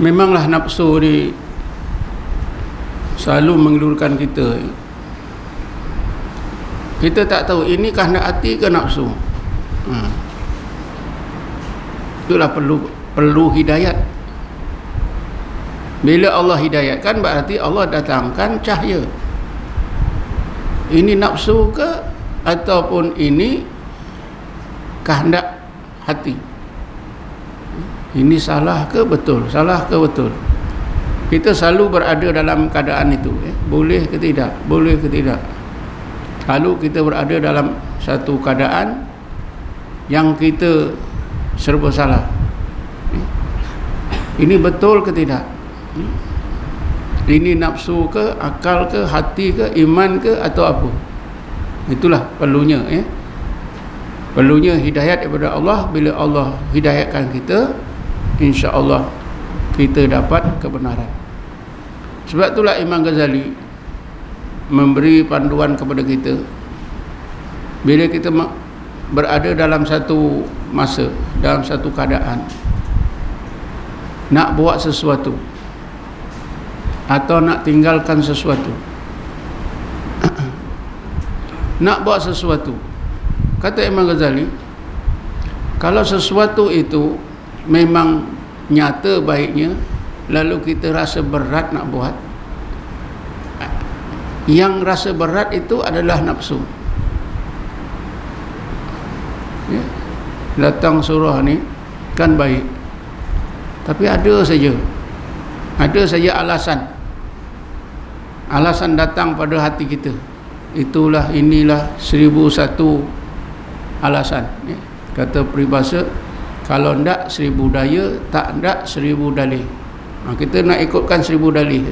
Memanglah nafsu ni selalu mengelurkan kita. Kita tak tahu ini kehendak hati ke nafsu. Itulah perlu hidayat. Bila Allah hidayatkan, berarti Allah datangkan cahaya. Ini nafsu ke ataupun ini kehendak hati? Ini salah ke betul? Salah ke betul? Kita selalu berada dalam keadaan itu, boleh ke tidak? Boleh ke tidak? Lalu kita berada dalam satu keadaan yang kita serba salah. Ini betul ke tidak? Ini nafsu ke, akal ke, hati ke, iman ke, atau apa? Itulah perlunya, perlunya hidayat daripada Allah. Bila Allah hidayatkan kita, insya-Allah kita dapat kebenaran. Sebab itulah Imam Ghazali memberi panduan kepada kita. Bila kita berada dalam satu masa, dalam satu keadaan, nak buat sesuatu atau nak tinggalkan sesuatu, nak buat sesuatu, kata Imam Ghazali, kalau sesuatu itu memang nyata baiknya, lalu kita rasa berat nak buat, yang rasa berat itu adalah nafsu. Datang surah ni kan baik, tapi ada saja alasan datang pada hati kita. Itulah, inilah 1001 alasan. Kata peribahasa, kalau ndak 1000 daya, tak ndak 1000 dalih. Kita nak ikutkan 1000 dalih.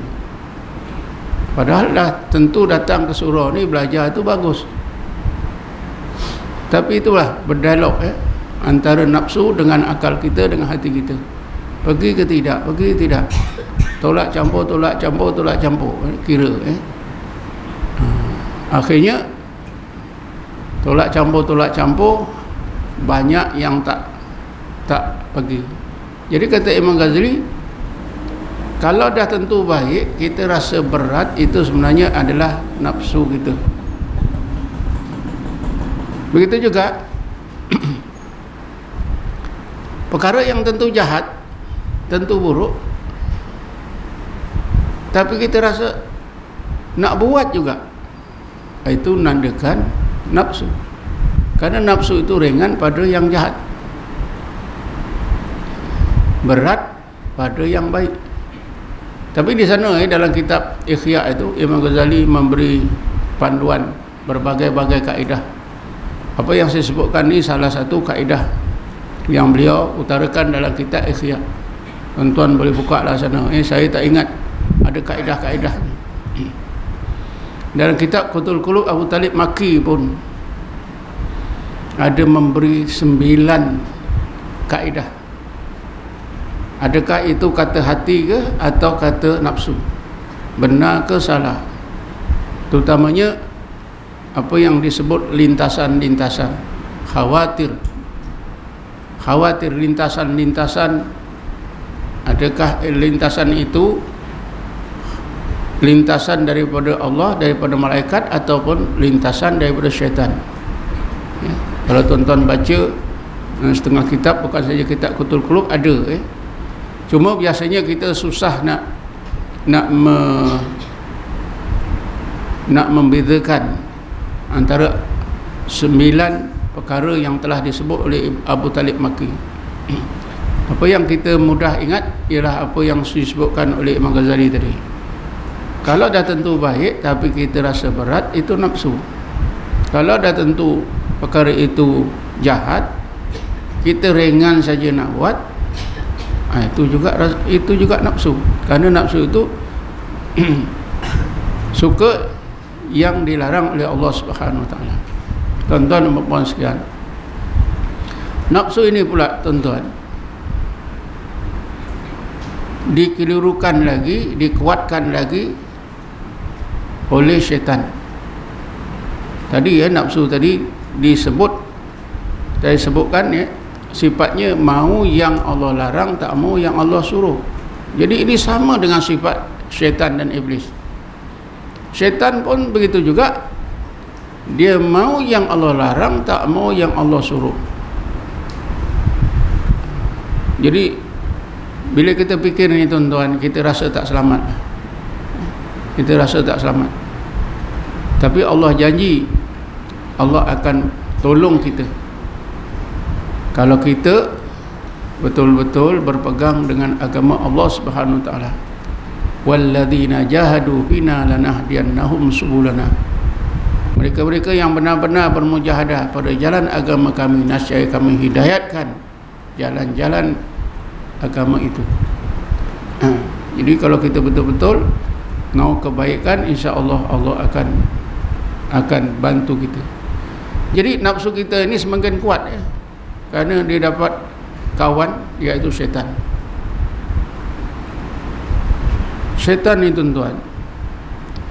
Padahal dah tentu datang ke surau ni belajar itu bagus. Tapi itulah berdialog antara nafsu dengan akal kita, dengan hati kita. Pergi ke tidak? Pergi tidak? Tolak campur, tolak campur, tolak campur. Kira akhirnya tolak campur, banyak yang tak pergi. Jadi kata Imam Ghazali, kalau dah tentu baik, kita rasa berat, itu sebenarnya adalah nafsu kita. Begitu juga perkara yang tentu jahat, tentu buruk, tapi kita rasa nak buat juga, itu nandakan nafsu. Karena nafsu itu ringan pada yang jahat, berat pada yang baik. Tapi di sana dalam kitab Ikhya itu, Imam Ghazali memberi panduan berbagai-bagai kaedah. Apa yang saya sebutkan ni salah satu kaedah yang beliau utarakan dalam kitab Ikhya. Tuan-tuan boleh buka lah sana. Saya tak ingat ada kaedah-kaedah. Dalam kitab Qutul Qulub, Abu Talib Maki pun ada memberi 9 kaedah. Adakah itu kata hati ke atau kata nafsu? Benar ke salah? Terutamanya apa yang disebut lintasan-lintasan, khawatir lintasan-lintasan. Adakah lintasan itu lintasan daripada Allah, daripada malaikat, ataupun lintasan daripada syaitan? Kalau tuan-tuan baca setengah kitab, bukan saja kitab Qutul Qulub, ada cuma biasanya kita susah nak membezakan antara 9 perkara yang telah disebut oleh Abu Talib Maki. Apa yang kita mudah ingat ialah apa yang disebutkan oleh Imam Ghazali tadi. Kalau dah tentu baik tapi kita rasa berat, itu nafsu. Kalau dah tentu perkara itu jahat, kita ringan saja nak buat, itu juga nafsu. Karena nafsu itu suka yang dilarang oleh Allah Subhanahu Wa Taala. Tuan-tuan dan puan sekalian, nafsu ini pula tuan-tuan dikelirukan lagi, dikuatkan lagi oleh syaitan. Tadi nafsu tadi disebutkan sifatnya mau yang Allah larang, tak mau yang Allah suruh. Jadi ini sama dengan sifat syaitan dan iblis. Syaitan pun begitu juga, dia mau yang Allah larang, tak mau yang Allah suruh. Jadi bila kita fikir ni tuan-tuan, kita rasa tak selamat. Kita rasa tak selamat. Tapi Allah janji Allah akan tolong kita kalau kita betul-betul berpegang dengan agama Allah Subhanahu wa taala. Walladzina jahadu fina lanahdiyannahum subulana. Mereka-mereka yang benar-benar bermujahadah pada jalan agama kami, nasya kami hidayatkan jalan-jalan agama itu. Jadi kalau kita betul-betul mau kebaikan, insya-Allah Allah akan bantu kita. Jadi nafsu kita ini semakin kuat ya, kerana dia dapat kawan, iaitu syaitan. Syaitan ni tuan-tuan,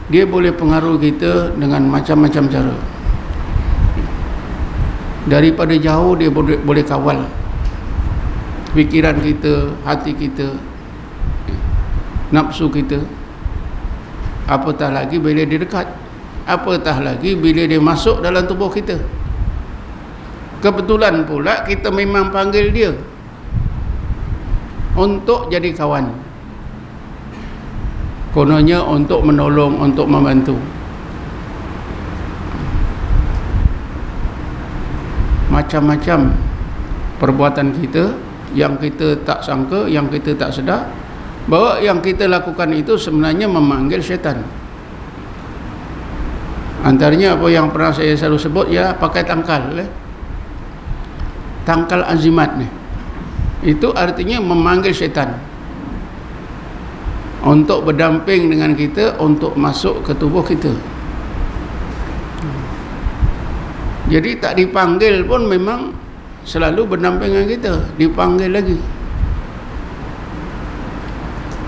dia boleh pengaruh kita dengan macam-macam cara. Daripada jauh dia boleh kawal fikiran kita, hati kita, nafsu kita. Apatah lagi bila dia dekat, apatah lagi bila dia masuk dalam tubuh kita. Kebetulan pula kita memang panggil dia untuk jadi kawan, kononnya untuk menolong, untuk membantu. Macam-macam perbuatan kita yang kita tak sangka, yang kita tak sedar, bahawa yang kita lakukan itu sebenarnya memanggil syaitan. Antaranya apa yang pernah saya selalu sebut, ya, pakai tangkal, tangkal azimat ni, itu artinya memanggil syaitan untuk berdamping dengan kita, untuk masuk ke tubuh kita. Jadi tak dipanggil pun memang selalu berdamping dengan kita, dipanggil lagi.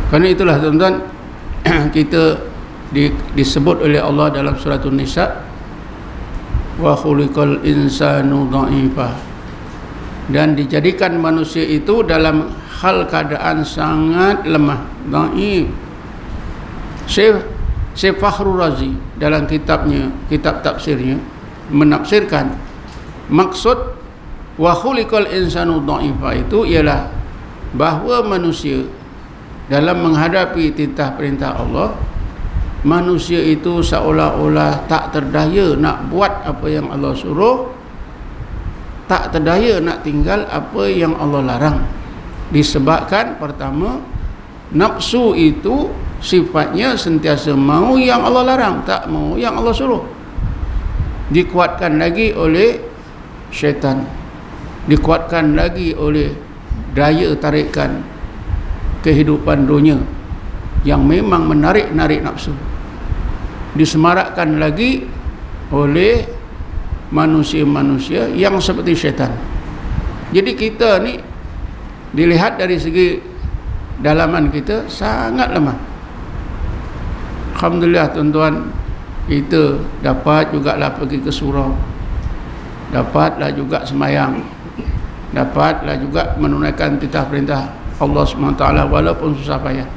Kerana itulah tuan-tuan, kita disebut oleh Allah dalam surah An-Nisa, wa khuliqal insanu dha'ifa, dan dijadikan manusia itu dalam hal keadaan sangat lemah, dhaif. Syekh Fakhrul Razi dalam kitabnya, kitab tafsirnya, menafsirkan maksud wa khuliqal insanu dha'ifa itu ialah bahawa manusia dalam menghadapi titah perintah Allah, manusia itu seolah-olah tak terdaya nak buat apa yang Allah suruh, tak terdaya nak tinggal apa yang Allah larang. Disebabkan pertama, nafsu itu sifatnya sentiasa mau yang Allah larang, tak mau yang Allah suruh. Dikuatkan lagi oleh syaitan, dikuatkan lagi oleh daya tarikan kehidupan dunia yang memang menarik-narik nafsu, disemarakkan lagi oleh manusia-manusia yang seperti syaitan. Jadi kita ni dilihat dari segi dalaman kita sangat lemah. Alhamdulillah tuan-tuan, kita dapat jugalah pergi ke surau, dapatlah juga semayang, dapatlah juga menunaikan titah perintah Allah SWT walaupun susah payah.